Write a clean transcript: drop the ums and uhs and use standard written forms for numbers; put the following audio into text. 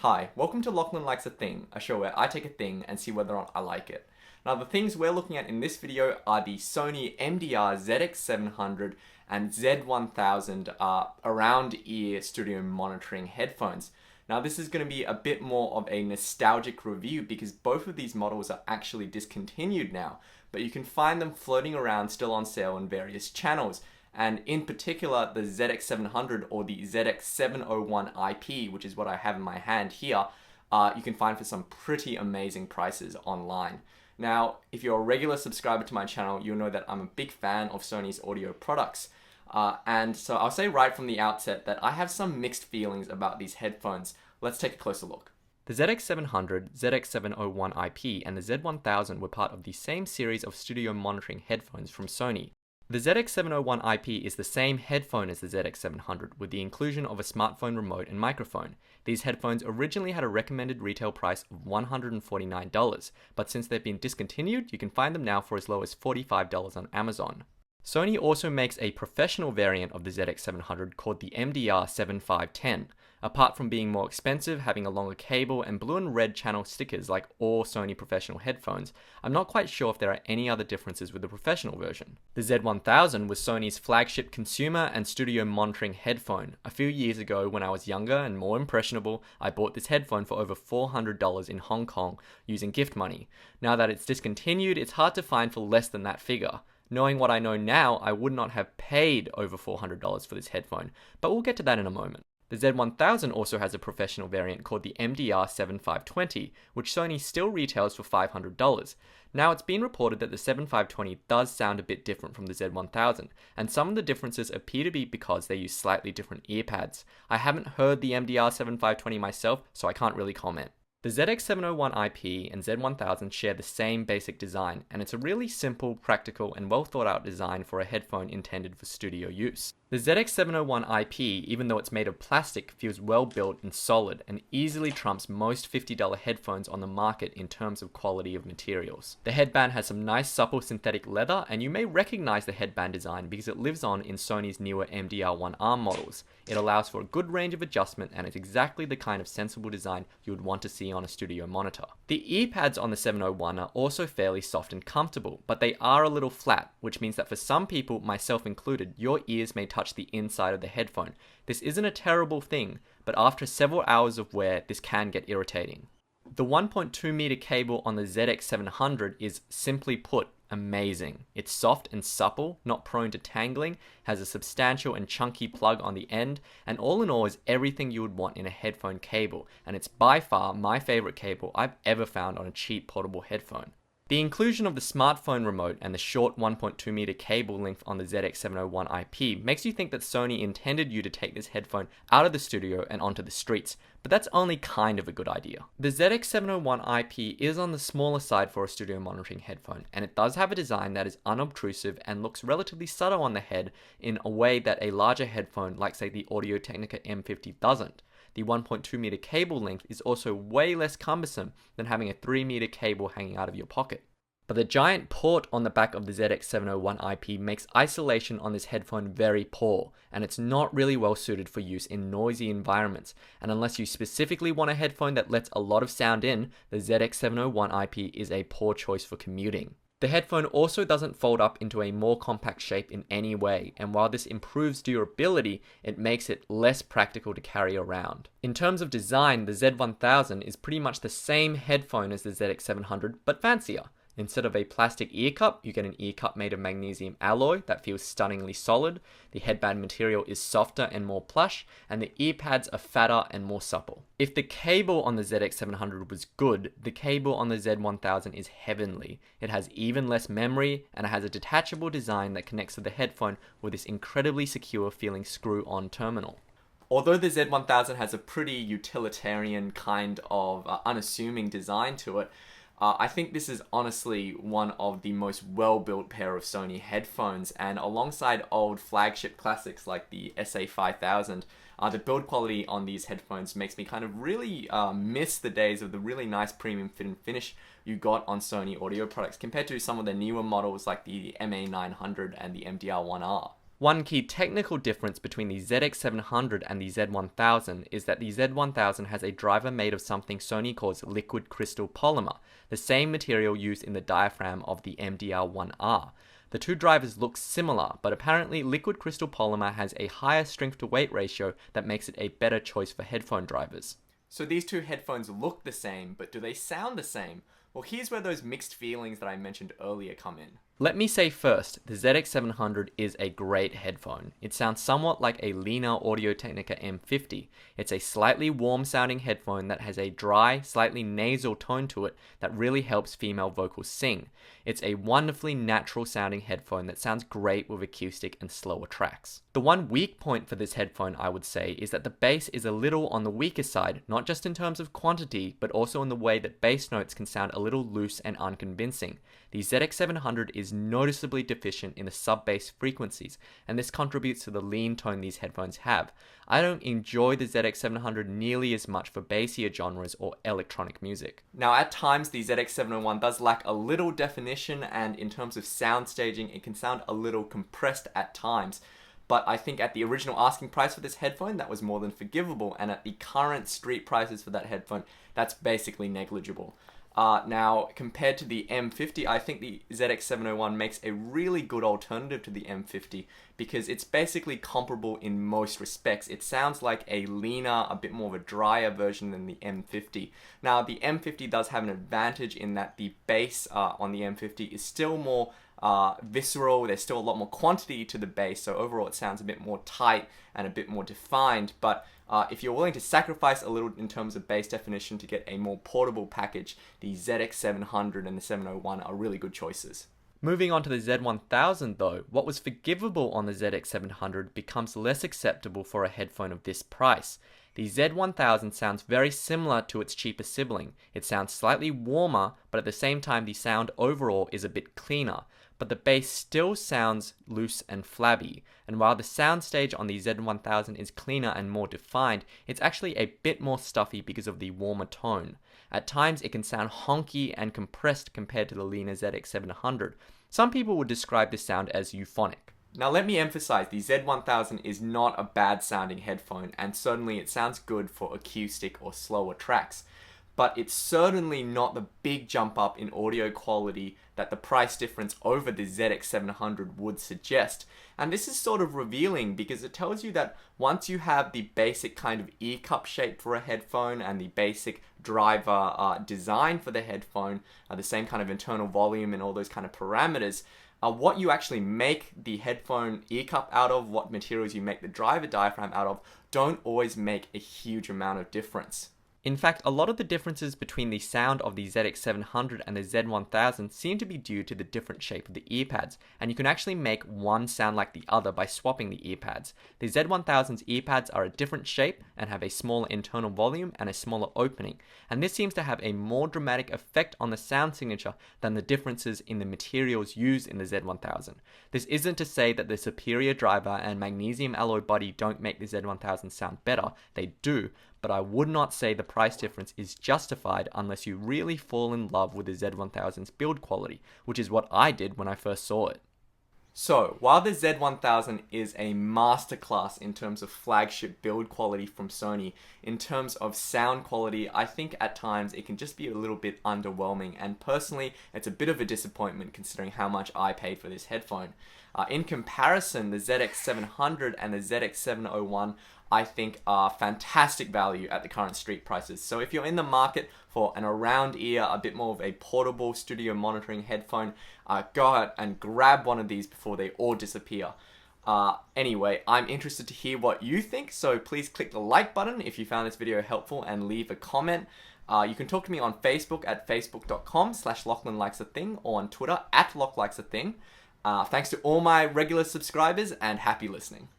Hi, welcome to Lachlan Likes a Thing, a show where I take a thing and see whether or not I like it. Now the things we're looking at in this video are the Sony MDR-ZX700 and Z1000 around ear studio monitoring headphones. Now this is going to be a bit more of a nostalgic review because both of these models are actually discontinued now, but you can find them floating around still on sale in various channels. And in particular, the ZX700 or the ZX701iP, which is what I have in my hand here, you can find for some pretty amazing prices online. Now, if you're a regular subscriber to my channel, you'll know that I'm a big fan of Sony's audio products. And so I'll say right from the outset that I have some mixed feelings about these headphones. Let's take a closer look. The ZX700, ZX701iP, and the Z1000 were part of the same series of studio monitoring headphones from Sony. The ZX701iP is the same headphone as the ZX700 with the inclusion of a smartphone remote and microphone. These headphones originally had a recommended retail price of $149, but since they've been discontinued, you can find them now for as low as $45 on Amazon. Sony also makes a professional variant of the ZX700 called the MDR-Z1000. Apart from being more expensive, having a longer cable, and blue and red channel stickers like all Sony professional headphones, I'm not quite sure if there are any other differences with the professional version. The Z1000 was Sony's flagship consumer and studio monitoring headphone. A few years ago, when I was younger and more impressionable, I bought this headphone for over $400 in Hong Kong using gift money. Now that it's discontinued, it's hard to find for less than that figure. Knowing what I know now, I would not have paid over $400 for this headphone, but we'll get to that in a moment. The Z1000 also has a professional variant called the MDR-Z7520, which Sony still retails for $500. Now it's been reported that the 7520 does sound a bit different from the Z1000, and some of the differences appear to be because they use slightly different ear pads. I haven't heard the MDR-Z7520 myself, so I can't really comment. The ZX701iP and Z1000 share the same basic design, and it's a really simple, practical, and well thought out design for a headphone intended for studio use. The ZX701iP, even though it's made of plastic, feels well built and solid, and easily trumps most $50 headphones on the market in terms of quality of materials. The headband has some nice supple synthetic leather, and you may recognize the headband design because it lives on in Sony's newer MDR-1R models. It allows for a good range of adjustment, and it's exactly the kind of sensible design you would want to see on a studio monitor. The ear pads on the 701 are also fairly soft and comfortable, but they are a little flat, which means that for some people, myself included, your ears may touch the inside of the headphone. This isn't a terrible thing, but after several hours of wear, this can get irritating. The 1.2 meter cable on the ZX700 is, simply put, amazing. It's soft and supple, not prone to tangling, has a substantial and chunky plug on the end, and all in all is everything you would want in a headphone cable, and it's by far my favorite cable I've ever found on a cheap portable headphone. The inclusion of the smartphone remote and the short 1.2 meter cable length on the ZX701iP makes you think that Sony intended you to take this headphone out of the studio and onto the streets, but that's only kind of a good idea. The ZX701iP is on the smaller side for a studio monitoring headphone, and it does have a design that is unobtrusive and looks relatively subtle on the head in a way that a larger headphone like say the Audio-Technica M50 doesn't. The 1.2 meter cable length is also way less cumbersome than having a 3 meter cable hanging out of your pocket. But the giant port on the back of the ZX701iP makes isolation on this headphone very poor, and it's not really well suited for use in noisy environments, and unless you specifically want a headphone that lets a lot of sound in, the ZX701iP is a poor choice for commuting. The headphone also doesn't fold up into a more compact shape in any way, and while this improves durability, it makes it less practical to carry around. In terms of design, the Z1000 is pretty much the same headphone as the ZX700, but fancier. Instead of a plastic ear cup, you get an ear cup made of magnesium alloy that feels stunningly solid. The headband material is softer and more plush, and the ear pads are fatter and more supple. If the cable on the ZX700 was good, the cable on the Z1000 is heavenly. It has even less memory, and it has a detachable design that connects to the headphone with this incredibly secure feeling screw-on terminal. Although the Z1000 has a pretty utilitarian kind of unassuming design to it, I think this is honestly one of the most well-built pair of Sony headphones, and alongside old flagship classics like the SA5000, the build quality on these headphones makes me kind of really miss the days of the really nice premium fit and finish you got on Sony audio products compared to some of the newer models like the MA900 and the MDR-1R. One key technical difference between the ZX700 and the Z1000 is that the Z1000 has a driver made of something Sony calls liquid crystal polymer, the same material used in the diaphragm of the MDR-1R. The two drivers look similar, but apparently liquid crystal polymer has a higher strength to weight ratio that makes it a better choice for headphone drivers. So these two headphones look the same, but do they sound the same? Well, here's where those mixed feelings that I mentioned earlier come in. Let me say first, the ZX700 is a great headphone. It sounds somewhat like a leaner Audio-Technica M50. It's a slightly warm sounding headphone that has a dry, slightly nasal tone to it that really helps female vocals sing. It's a wonderfully natural sounding headphone that sounds great with acoustic and slower tracks. The one weak point for this headphone, I would say, is that the bass is a little on the weaker side, not just in terms of quantity, but also in the way that bass notes can sound a little loose and unconvincing. The ZX700 is noticeably deficient in the sub-bass frequencies, and this contributes to the lean tone these headphones have. I don't enjoy the ZX700 nearly as much for bassier genres or electronic music. Now, at times, the ZX701 does lack a little definition, and in terms of sound staging, it can sound a little compressed at times. But I think at the original asking price for this headphone, that was more than forgivable, and at the current street prices for that headphone, that's basically negligible. Now, compared to the M50, I think the ZX701 makes a really good alternative to the M50 because it's basically comparable in most respects. It sounds like a leaner, a bit more of a drier version than the M50. Now, the M50 does have an advantage in that the bass on the M50 is still more visceral. There's still a lot more quantity to the bass, so overall it sounds a bit more tight and a bit more defined, but if you're willing to sacrifice a little in terms of bass definition to get a more portable package, the ZX700 and the 701 are really good choices. Moving on to the Z1000 though, what was forgivable on the ZX700 becomes less acceptable for a headphone of this price. The Z1000 sounds very similar to its cheaper sibling. It sounds slightly warmer, but at the same time the sound overall is a bit cleaner. But the bass still sounds loose and flabby, and while the soundstage on the Z1000 is cleaner and more defined, it's actually a bit more stuffy because of the warmer tone. At times it can sound honky and compressed compared to the leaner ZX700. Some people would describe this sound as euphonic. Now let me emphasize, the Z1000 is not a bad sounding headphone, and certainly it sounds good for acoustic or slower tracks. But it's certainly not the big jump up in audio quality that the price difference over the ZX700 would suggest. And this is sort of revealing because it tells you that once you have the basic kind of ear cup shape for a headphone and the basic driver design for the headphone, the same kind of internal volume and all those kind of parameters, what you actually make the headphone ear cup out of, what materials you make the driver diaphragm out of, don't always make a huge amount of difference. In fact, a lot of the differences between the sound of the ZX700 and the Z1000 seem to be due to the different shape of the earpads, and you can actually make one sound like the other by swapping the earpads. The Z1000's earpads are a different shape and have a smaller internal volume and a smaller opening, and this seems to have a more dramatic effect on the sound signature than the differences in the materials used in the Z1000. This isn't to say that the superior driver and magnesium alloy body don't make the Z1000 sound better, they do, but I would not say the price difference is justified unless you really fall in love with the Z1000's build quality, which is what I did when I first saw it. So, while the Z1000 is a masterclass in terms of flagship build quality from Sony, in terms of sound quality, I think at times it can just be a little bit underwhelming, and personally, it's a bit of a disappointment considering how much I paid for this headphone. In comparison, the ZX700 and the ZX701 I think are fantastic value at the current street prices. So if you're in the market for an around ear, a bit more of a portable studio monitoring headphone, go out and grab one of these before they all disappear. Anyway, I'm interested to hear what you think, so please click the like button if you found this video helpful and leave a comment. You can talk to me on Facebook at facebook.com/LachlanLikesAthing or on Twitter at LachLikesAthing. Thanks to all my regular subscribers and happy listening.